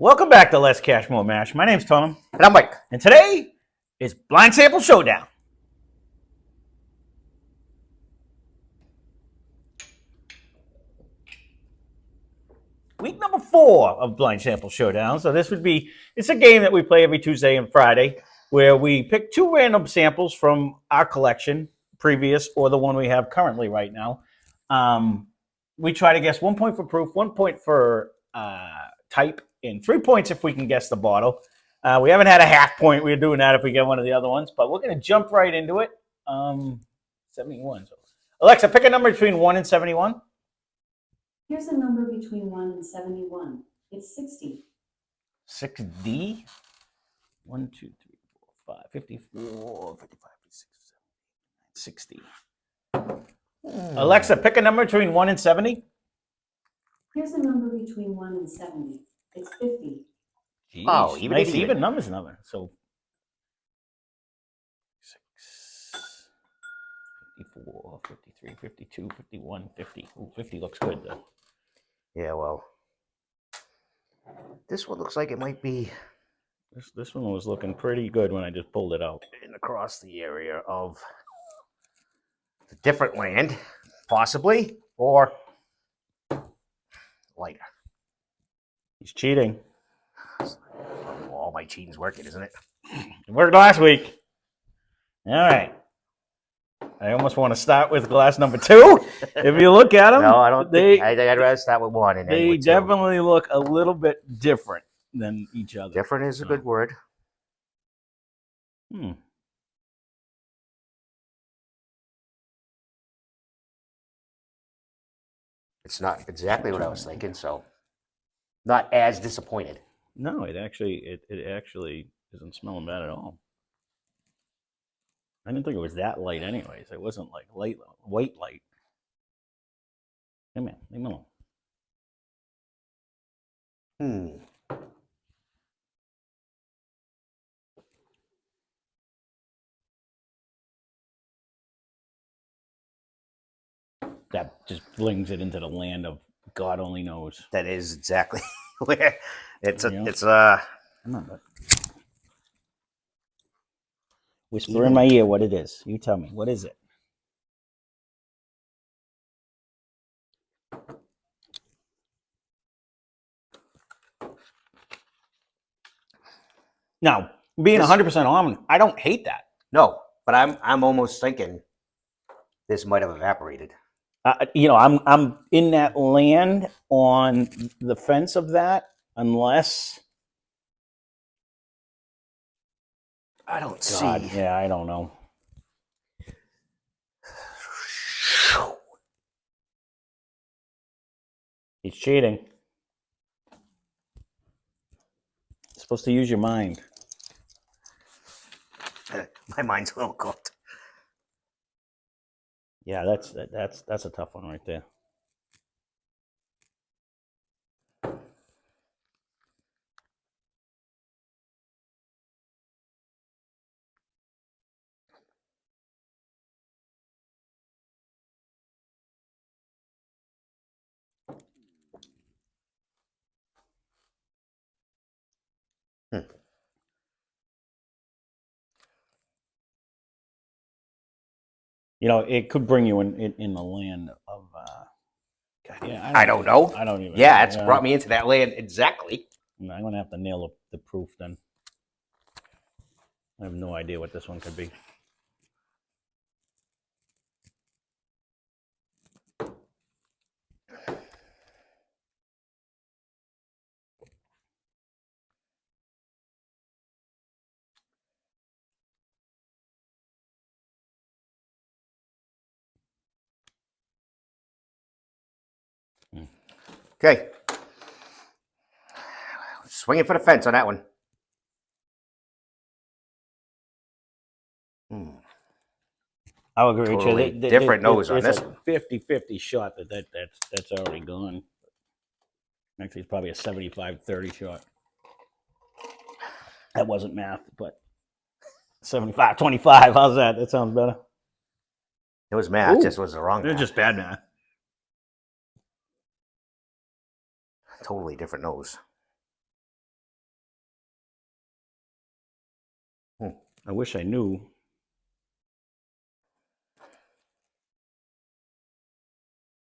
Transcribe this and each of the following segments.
Welcome back to Less Cash, More Mash. My name's Tom. And I'm Mike. And today is Blind Sample Showdown. Week number 4 of Blind Sample Showdown. So it's a game that we play every Tuesday and Friday where we pick 2 random samples from our collection, previous or the one we have currently right now. We try to guess 1 point for proof, 1 point for type, and 3 points if we can guess the bottle. We haven't had a half point. We're doing that if we get one of the other ones, but we're going to jump right into it. 71. So, Alexa, pick a number between 1 and 71. Here's a number between 1 and 71. It's 60. 6D? 1, 2, 3, 4, 5, 54, 55, 56, 60. Alexa, pick a number between 1 and 70. Here's a number between 1 and 70. It's 50. Jeez, Oh, nice even numbers. So 6, 54, 53, 52, 51, 50. Ooh, 50 looks good though. Yeah, well, this one looks like it might be This one was looking pretty good when I just pulled it out. in across the area of a different land, possibly, or lighter. He's cheating. All my cheating's working, isn't it? It worked last week. All right. I almost want to start with glass number 2. If you look at them, No, I don't think. I'd rather start with 1 and then they with 2. definitely look a little bit different than each other. Different is a good word. It's not exactly what I was thinking, so not as disappointed. No, it actually isn't smelling bad at all. I didn't think it was that light anyways. It wasn't like white light. Come on, leave me alone. That just flings it into the land of God only knows. That is exactly where it's Come on, bud. Whisper in my ear what it is. You tell me. What is it? Now, being 100% almond, I don't hate that. No, but I'm almost thinking this might have evaporated. I'm in that land on the fence of that, unless I don't God, see. yeah, I don't know. He's cheating. You're supposed to use your mind. My mind's a little cooked. Yeah, that's a tough one right there. It could bring you in the land of. God, yeah, I don't know. I don't even. Yeah, it's brought me into that land exactly. I'm gonna have to nail the proof then. I have no idea what this one could be. Okay. Swinging for the fence on that one. I'll agree Totally with you. different nose on this a one. 50-50 shot that's already gone. Actually, it's probably a 75-30 shot. That wasn't math, but 75-25. How's that? That sounds better. It was math, Ooh. just was the wrong It was math. just bad math. Totally different nose. I wish I knew.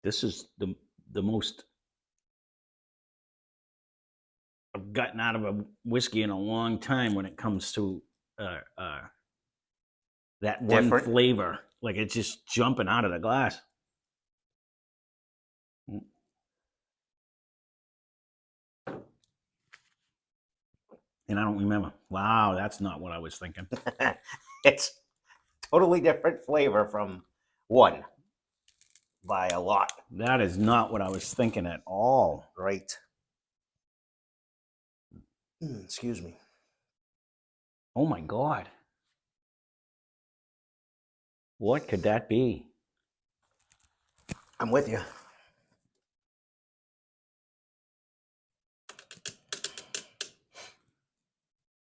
This is the most I've gotten out of a whiskey in a long time when it comes to that one Different? flavor. Like it's just jumping out of the glass. And I don't remember. Wow, that's not what I was thinking. It's totally different flavor from one by a lot. That is not what I was thinking at all. Right. Excuse me. Oh my God. What could that be? I'm with you.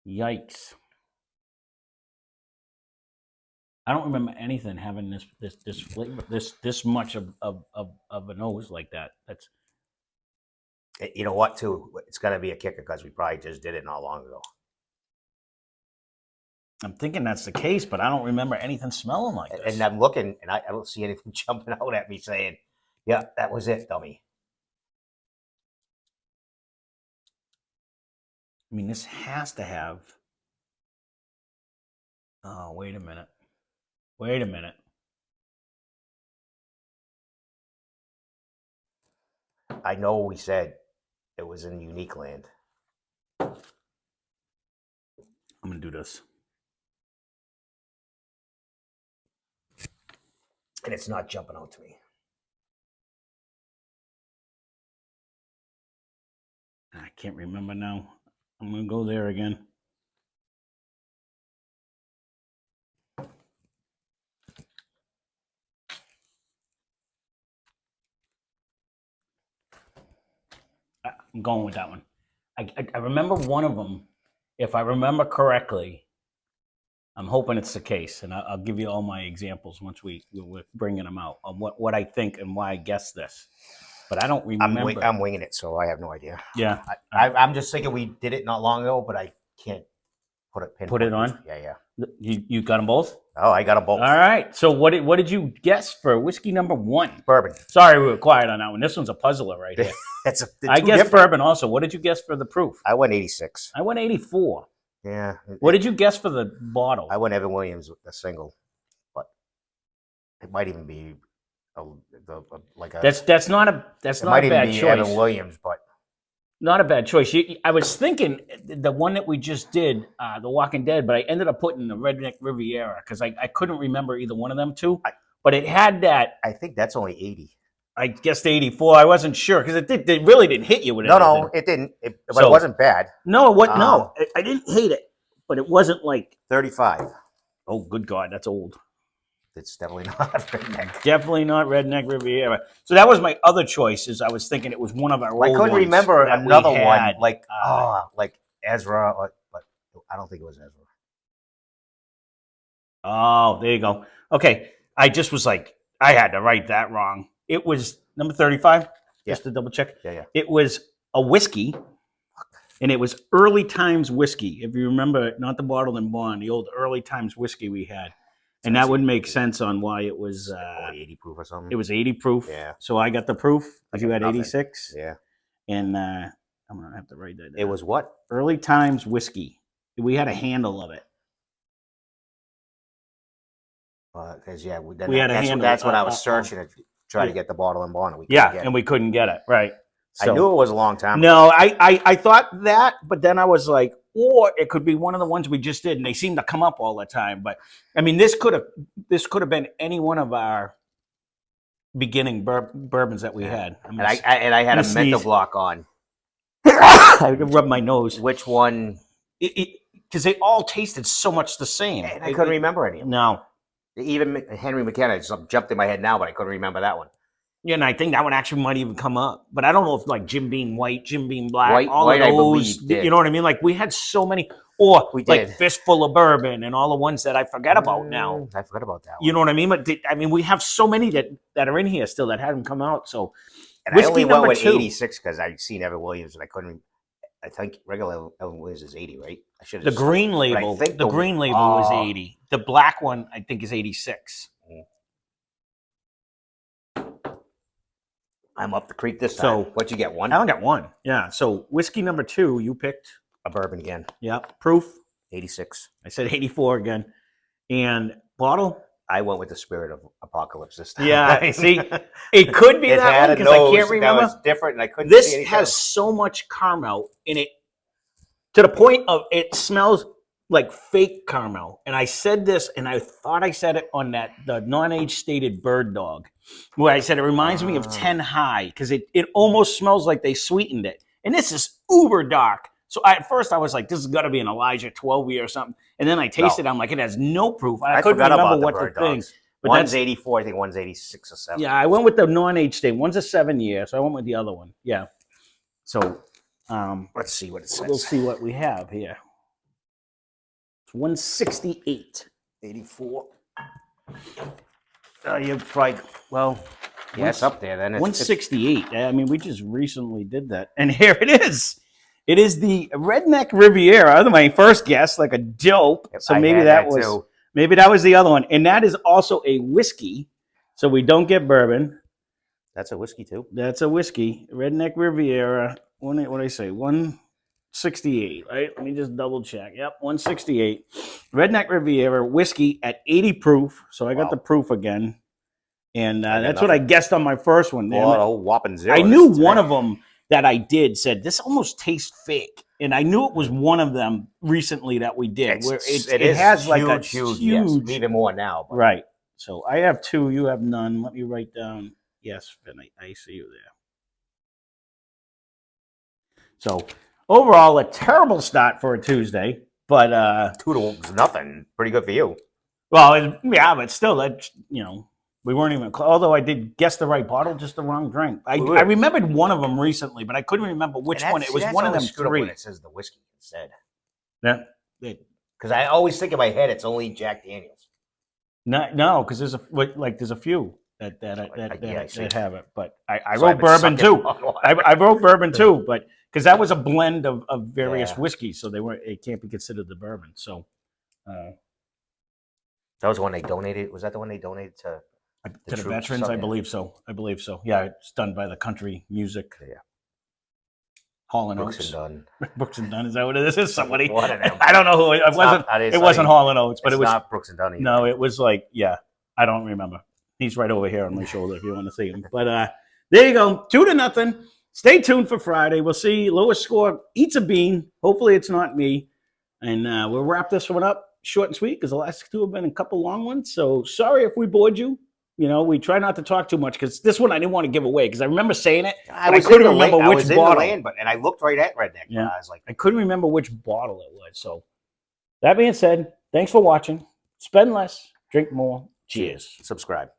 Yikes. I don't remember anything having this flavor, this much of a nose like that. That's You know what, too? It's got to be a kicker because we probably just did it not long ago. I'm thinking that's the case, but I don't remember anything smelling like this. And I'm looking, and I don't see anything jumping out at me saying, yeah, that was it, dummy. I mean, this has to have. Oh, wait a minute. Wait a minute. I know we said it was in Unique Land. I'm going to do this. And it's not jumping out to me. I can't remember now. I'm going to go there again. I'm going with that one. I remember one of them. If I remember correctly, I'm hoping it's the case, and I'll give you all my examples once we're bringing them out of what I think and why I guess this. But I don't remember. I'm winging it, so I have no idea. Yeah, I'm just thinking we did it not long ago, but I can't put it on. Yeah. You got them both. Oh, I got them both. All right. So what did you guess for whiskey number one? Bourbon. Sorry, we were quiet on that one. This one's a puzzler right here. I guessed bourbon also. What did you guess for the proof? I went 86. I went 84. Yeah. What did you guess for the bottle? I went Evan Williams with a single, but it might even be That's not a bad choice. Evan Williams, but not a bad choice. I was thinking the one that we just did, The Walking Dead, but I ended up putting the Redneck Riviera because I couldn't remember either one of them two. But it had that. I think that's only 80. I guessed 84. I wasn't sure because it really didn't hit you with it. No, it didn't. But it wasn't bad. No, no, I didn't hate it, but it wasn't like 35. Oh, good God, that's old. It's definitely not Redneck. Definitely not Redneck Riviera. So that was my other choice. Is I was thinking it was one of our old I couldn't ones remember that another we one had. like Ezra, but I don't think it was Ezra. Oh, there you go. Okay, I just was like, I had to write that wrong. It was number 35, just to double check. Yeah. It was a whiskey, and it was Early Times whiskey. If you remember, not the bottled and bond, the old Early Times whiskey we had. And that would make sense on why it was 80 proof or something. It was 80 proof. Yeah. So I got the proof because you had 86. Yeah. And I'm gonna have to write that down. It was what? Early Times whiskey. We had a handle of it. Because we had a handle. That's what I was searching to try to get the bottle and bond. And we couldn't get it. Right. So, I knew it was a long time ago. No, I thought that, but then I was like, or it could be one of the ones we just did, and they seem to come up all the time. But I mean, this could have been any one of our beginning bourbons that we had. And I had a mental block on. I rubbed my nose. Which one? Because they all tasted so much the same. And I couldn't remember any of them. No. Even Henry McKenna jumped in my head now, but I couldn't remember that one. Yeah, and I think that one actually might even come up. But I don't know if like Jim Beam White, Jim Beam Black, all White, of those, I believe, did. You know what I mean? Like we had so many, or we like did. Fistful of Bourbon and all the ones that I forget about now. I forgot about that one. You know what I mean? But we have so many that are in here still that haven't come out. So and I only went with 86 because I'd seen Evan Williams and I couldn't. I think regular Evan Williams is 80, right? I should The have. green label, the green label was 80. The black one, I think, is 86. I'm up the creek this time. So What'd you get? One? I only got one. Yeah. So whiskey number 2, you picked. A bourbon again. Yep. Proof. 86. I said 84 again. And bottle. I went with the Spirit of Apocalypse this time. Yeah. See, it could be It that had one a because I nose can't that remember. was different, and I couldn't This see anything has else. so much caramel in it to the point of it smells like fake caramel. And I said this, and I thought I said it on the non-age stated bird dog, where I said it reminds me of 10 High because it almost smells like they sweetened it. And this is uber dark. So at first I was like, this has got to be an Elijah 12-year or something. And then I tasted it. I'm like, it has no proof. And I couldn't forgot remember about the what the bird thing. dogs. But One's that's 84, I think one's 86 or 7. yeah, I went with the non-age state. One's a 7-year, so I went with the other one. Yeah. So Let's see what it says. we'll see what we have here. It's 168. 84. You're probably, well, Yeah, it's up there then. It's 168. I mean, we just recently did that. And here it is. It is the Redneck Riviera. My first guess, like a dope. So I maybe had that that was too. maybe that was the other one. And that is also a whiskey. So we don't get bourbon. That's a whiskey too. That's a whiskey. Redneck Riviera. What did I say? 168, right? Let me just double check. Yep, 168. Redneck Riviera whiskey at 80 proof. So I got the proof again. And that's what I guessed on my first one. Well, a whole whopping 0. I knew one of them that I did said, this almost tastes fake. And I knew it was one of them recently that we did. Where it has like a huge yes, even more now. But. Right. So I have 2, you have none. Let me write down. Yes, Finn, I see you there. So overall, a terrible start for a Tuesday, but 2-0. Pretty good for you. well, yeah, but still, that we weren't even close. Although I did guess the right bottle, just the wrong drink. I remembered one of them recently, but I couldn't remember which one. It was one of them 3. When it says the whiskey instead. Yeah. Because I always think in my head it's only Jack Daniels. No, because there's a few that have it. But I wrote bourbon too. I wrote bourbon too, but because that was a blend of various whiskeys, so it can't be considered the bourbon. So that was the one they donated. Was that the one they donated to the veterans? I believe so. Yeah, it's done by the Country Music. Yeah. Hall and Brooks Oates. and Dunn. Brooks and Dunn, is that what it is? Is somebody? One of them. I don't know who it wasn't. It wasn't Hall and Oates, but it was not Brooks and Dunn either. No, it was like, yeah, I don't remember. He's right over here on my shoulder if you want to see him. But there you go, 2-0. Stay tuned for Friday. We'll see. Lowest score eats a bean. Hopefully it's not me. And we'll wrap this one up short and sweet because the last 2 have been a couple long ones. So sorry if we bored you. We try not to talk too much because this one I didn't want to give away because I remember saying it. I couldn't remember which bottle. And I looked right at Redneck. Yeah. I was like, I couldn't remember which bottle it was. So that being said, thanks for watching. Spend less, drink more. Cheers. Subscribe.